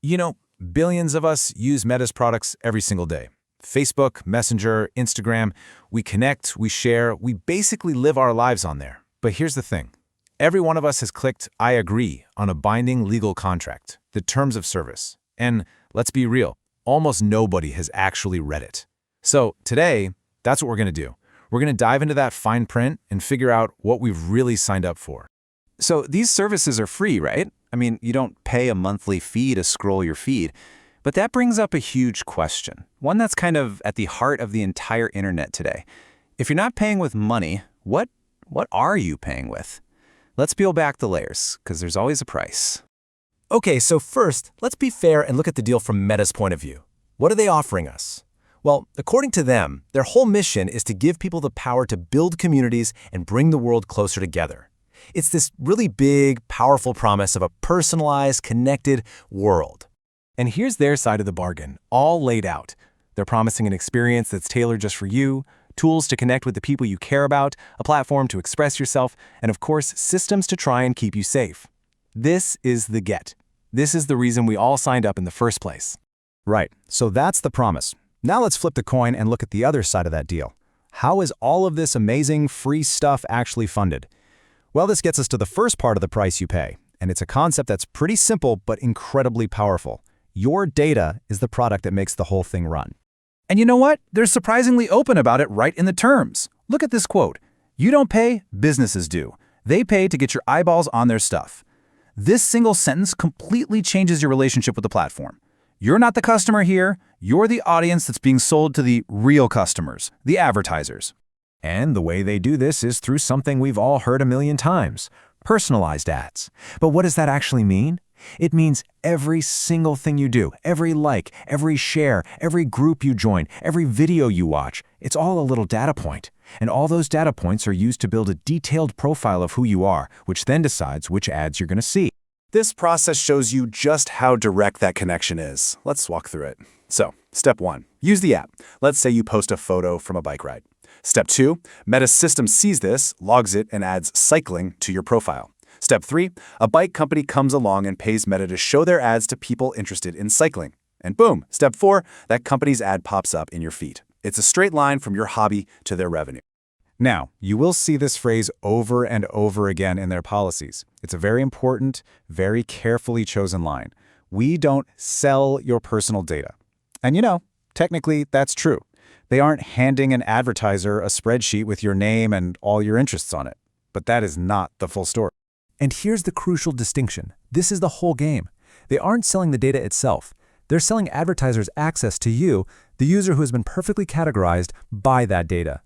You know, billions of us use Meta's products every single day. Facebook, Messenger, Instagram, we connect, we share, we basically live our lives on there. But here's the thing. Every one of us has clicked I agree on a binding legal contract, the terms of service. And let's be real, almost nobody has actually read it. So today, that's what we're going to do. We're going to dive into that fine print and figure out what we've really signed up for. So these services are free, right? I mean, you don't pay a monthly fee to scroll your feed. But that brings up a huge question, one that's kind of at the heart of the entire internet today. If you're not paying with money, what are you paying with? Let's peel back the layers, because there's always a price. Okay, so first, let's be fair and look at the deal from Meta's point of view. What are they offering us? Well, according to them, their whole mission is to give people the power to build communities and bring the world closer together. It's this really big, powerful promise of a personalized, connected world. And here's their side of the bargain, all laid out. They're promising an experience that's tailored just for you, tools to connect with the people you care about, a platform to express yourself, and of course, systems to try and keep you safe. This is the get. This is the reason we all signed up in the first place. Right, so that's the promise. Now let's flip the coin and look at the other side of that deal. How is all of this amazing free stuff actually funded? Well, this gets us to the first part of the price you pay, and it's a concept that's pretty simple but incredibly powerful. Your data is the product that makes the whole thing run. And you know what? They're surprisingly open about it right in the terms. Look at this quote. You don't pay, businesses do. They pay to get your eyeballs on their stuff. This single sentence completely changes your relationship with the platform. You're not the customer here. You're the audience that's being sold to the real customers, the advertisers. And the way they do this is through something we've all heard a million times, personalized ads. But what does that actually mean? It means every single thing you do, every like, every share, every group you join, every video you watch, it's all a little data point. And all those data points are used to build a detailed profile of who you are, which then decides which ads you're going to see. This process shows you just how direct that connection is. Let's walk through it. So, step 1, use the app. Let's say you post a photo from a bike ride. Step 2, Meta's system sees this, logs it, and adds cycling to your profile. Step 3, a bike company comes along and pays Meta to show their ads to people interested in cycling. And boom, step 4, that company's ad pops up in your feed. It's a straight line from your hobby to their revenue. Now, you will see this phrase over and over again in their policies. It's a very important, very carefully chosen line. We don't sell your personal data. And you know, technically that's true. They aren't handing an advertiser a spreadsheet with your name and all your interests on it. But that is not the full story. And here's the crucial distinction. This is the whole game. They aren't selling the data itself. They're selling advertisers access to you, the user who has been perfectly categorized by that data.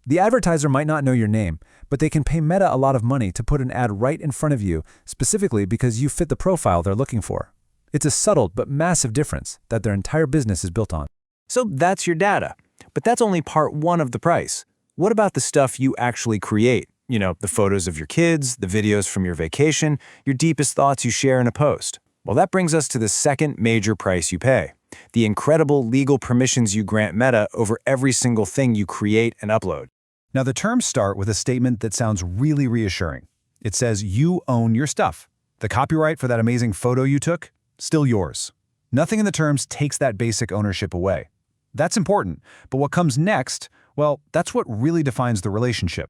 The advertiser might not know your name, but they can pay Meta a lot of money to put an ad right in front of you, specifically because you fit the profile they're looking for. It's a subtle but massive difference that their entire business is built on. So that's your data. But that's only part one of the price. What about the stuff you actually create? You know, the photos of your kids, the videos from your vacation, your deepest thoughts you share in a post. Well, that brings us to the second major price you pay. The incredible legal permissions you grant Meta over every single thing you create and upload. Now, the terms start with a statement that sounds really reassuring. It says you own your stuff. The copyright for that amazing photo you took, still yours. Nothing in the terms takes that basic ownership away. That's important, but what comes next, well, that's what really defines the relationship.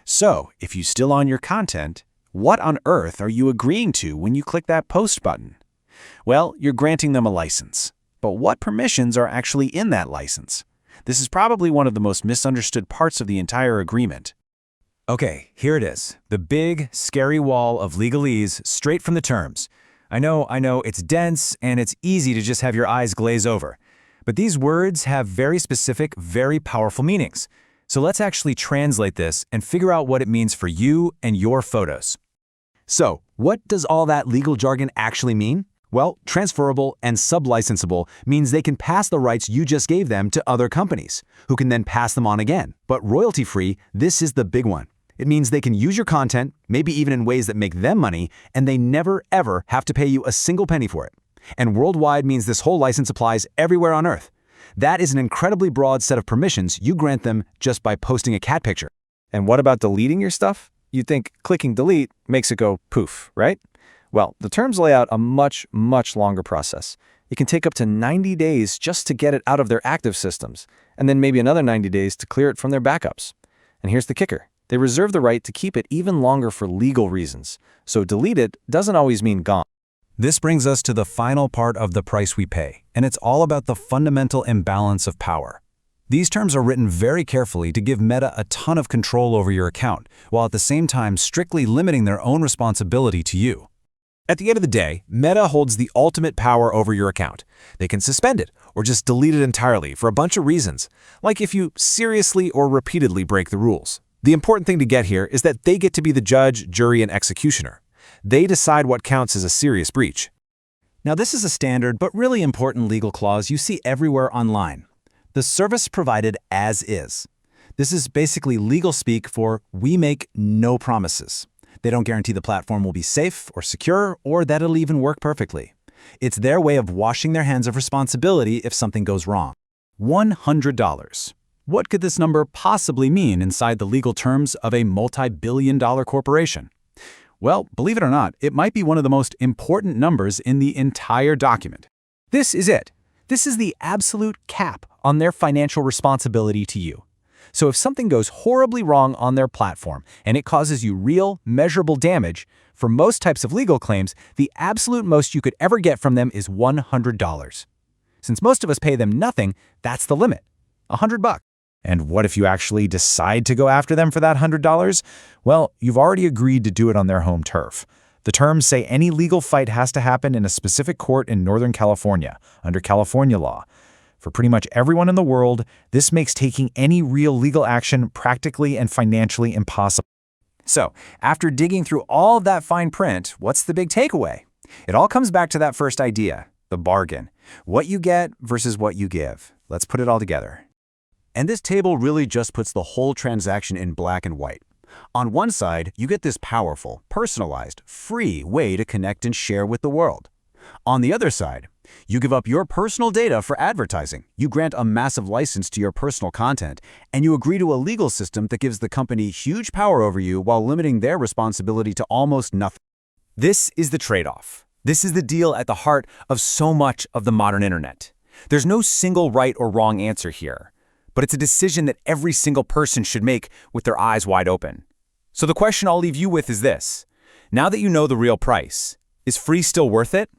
So, if you still own your content, what on earth are you agreeing to when you click that post button? Well, you're granting them a license. But what permissions are actually in that license? This is probably one of the most misunderstood parts of the entire agreement. Okay, here it is. The big, scary wall of legalese straight from the terms. I know, it's dense and it's easy to just have your eyes glaze over. But these words have very specific, very powerful meanings. So let's actually translate this and figure out what it means for you and your photos. So, what does all that legal jargon actually mean? Well, transferable and sublicensable means they can pass the rights you just gave them to other companies, who can then pass them on again. But royalty-free, this is the big one. It means they can use your content, maybe even in ways that make them money, and they never, ever have to pay you a single penny for it. And worldwide means this whole license applies everywhere on Earth. That is an incredibly broad set of permissions you grant them just by posting a cat picture. And what about deleting your stuff? You'd think clicking delete makes it go poof, right? Well, the terms lay out a much, much longer process. It can take up to 90 days just to get it out of their active systems, and then maybe another 90 days to clear it from their backups. And here's the kicker. They reserve the right to keep it even longer for legal reasons, so delete it doesn't always mean gone. This brings us to the final part of the price we pay, and it's all about the fundamental imbalance of power. These terms are written very carefully to give Meta a ton of control over your account, while at the same time strictly limiting their own responsibility to you. At the end of the day, Meta holds the ultimate power over your account. They can suspend it or just delete it entirely for a bunch of reasons, like if you seriously or repeatedly break the rules. The important thing to get here is that they get to be the judge, jury, and executioner. They decide what counts as a serious breach. Now, this is a standard but really important legal clause you see everywhere online. The service provided as is. This is basically legal speak for we make no promises. They don't guarantee the platform will be safe or secure or that it'll even work perfectly. It's their way of washing their hands of responsibility if something goes wrong. $100. What could this number possibly mean inside the legal terms of a multi-billion-dollar corporation? Well, believe it or not, it might be one of the most important numbers in the entire document. This is it. This is the absolute cap on their financial responsibility to you. So if something goes horribly wrong on their platform and it causes you real, measurable damage, for most types of legal claims, the absolute most you could ever get from them is $100. Since most of us pay them nothing, that's the limit. $100. And what if you actually decide to go after them for that $100? Well, you've already agreed to do it on their home turf. The terms say any legal fight has to happen in a specific court in Northern California, under California law. For pretty much everyone in the world, this makes taking any real legal action practically and financially impossible. So, after digging through all of that fine print, what's the big takeaway? It all comes back to that first idea, the bargain. What you get versus what you give. Let's put it all together. And this table really just puts the whole transaction in black and white. On one side, you get this powerful, personalized, free way to connect and share with the world. On the other side, you give up your personal data for advertising, you grant a massive license to your personal content, and you agree to a legal system that gives the company huge power over you while limiting their responsibility to almost nothing. This is the trade-off. This is the deal at the heart of so much of the modern internet. There's no single right or wrong answer here, but it's a decision that every single person should make with their eyes wide open. So the question I'll leave you with is this. Now that you know the real price, is free still worth it?